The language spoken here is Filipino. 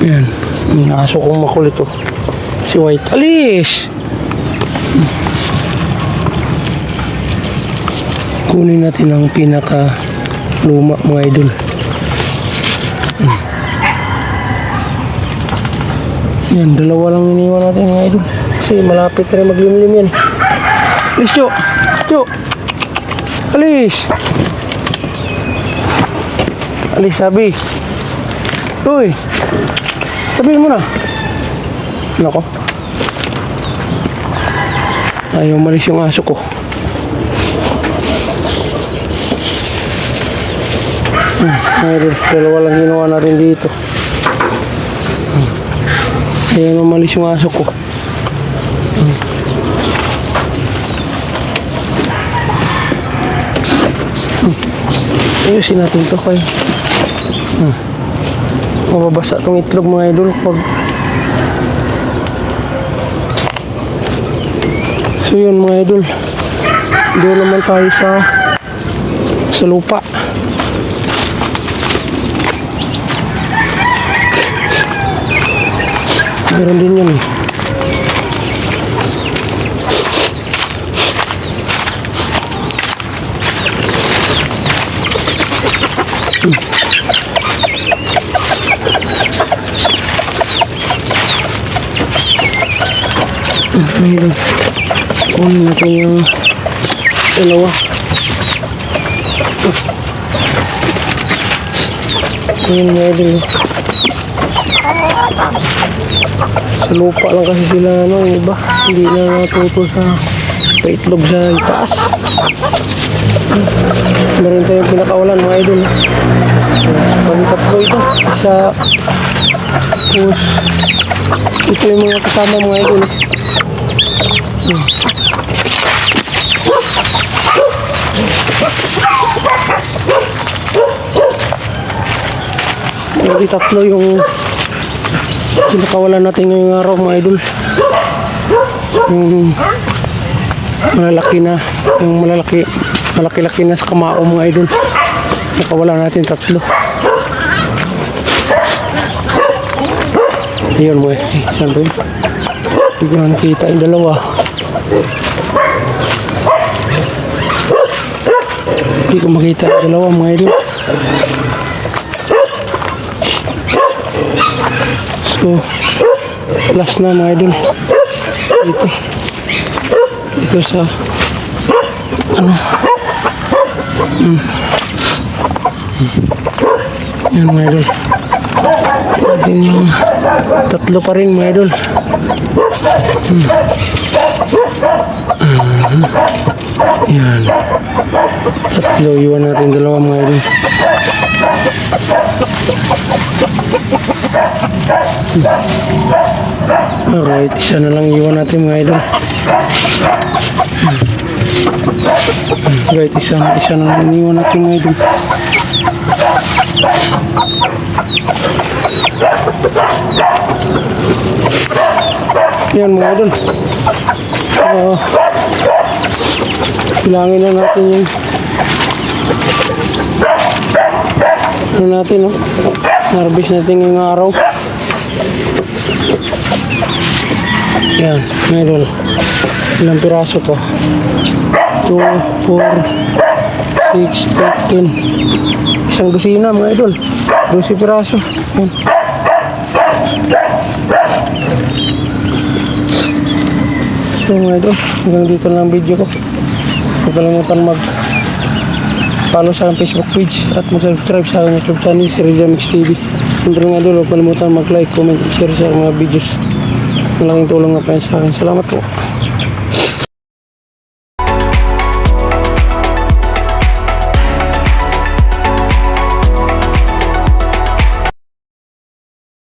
Ayan, may aso kong makulit oh. Si White. Alis! Kunin natin ang pinaka luma mga idol. Yan, dalawa lang iniwan natin mga idol. Kasi malapit na rin maglimlim yan. Alis, Jo! Jo! Alis! Alis, sabi. Uy! Sabihin mo na. Nako. Ayaw malis yung aso ko. Ayun, dalawa lang ginawa natin dito. Ayaw malis yung aso ko. Ayusin natin to kaya. Mababasa itong itlog mga idol pag so yun mga idol, doon naman tayo sa lupa. Meron din yun eh. Ayun, kunin natin yung dalawa. Ayun mga idol, sa lupa lang kasi sila ano, yung iba hindi na natuto sa itlog sa itaas. Meron tayong pinakawalan mga idol. Pag-tatlo ito sa ito yung mga kasama mga idol. Hindi tatlo yung pinakawalan natin ngayong araw mga idol. Yung malalaki na, yung malaki-laki na sa kamao mga idol. Nakawala natin tatlo. Ayun mo eh, saan ba yun? Hindi ko na nakita yung dalawa. Hindi ko makita yung dalawa mga idol. So, last na mga idol. Ito sa ano? Yan mga idol. Natin yung tatlo pa rin mga idol. Yan. Tatlo, iwan natin dalawa mga idol. Alright, isa na lang iwan natin mga idol. Alright, isa na lang iwan natin mga idol. Yan mga idol. Bilangin na natin yung ano natin, no? Harvest natin ngayong araw. Yan mga idol. Ilang piraso to? 2, 4, 6, 8, 10. Isang dosina mga idol. 12 piraso. Yan. So mga idol, hanggang dito na ang video ko. Huwag kalimutan mag-follow sa aking Facebook page at mag-subscribe sa aking YouTube channel, si Rizamix TV. Siyempre mga idol, huwag kalimutan mag-like, comment at share sa mga videos. Malaking tulong na pa sa akin. Salamat po.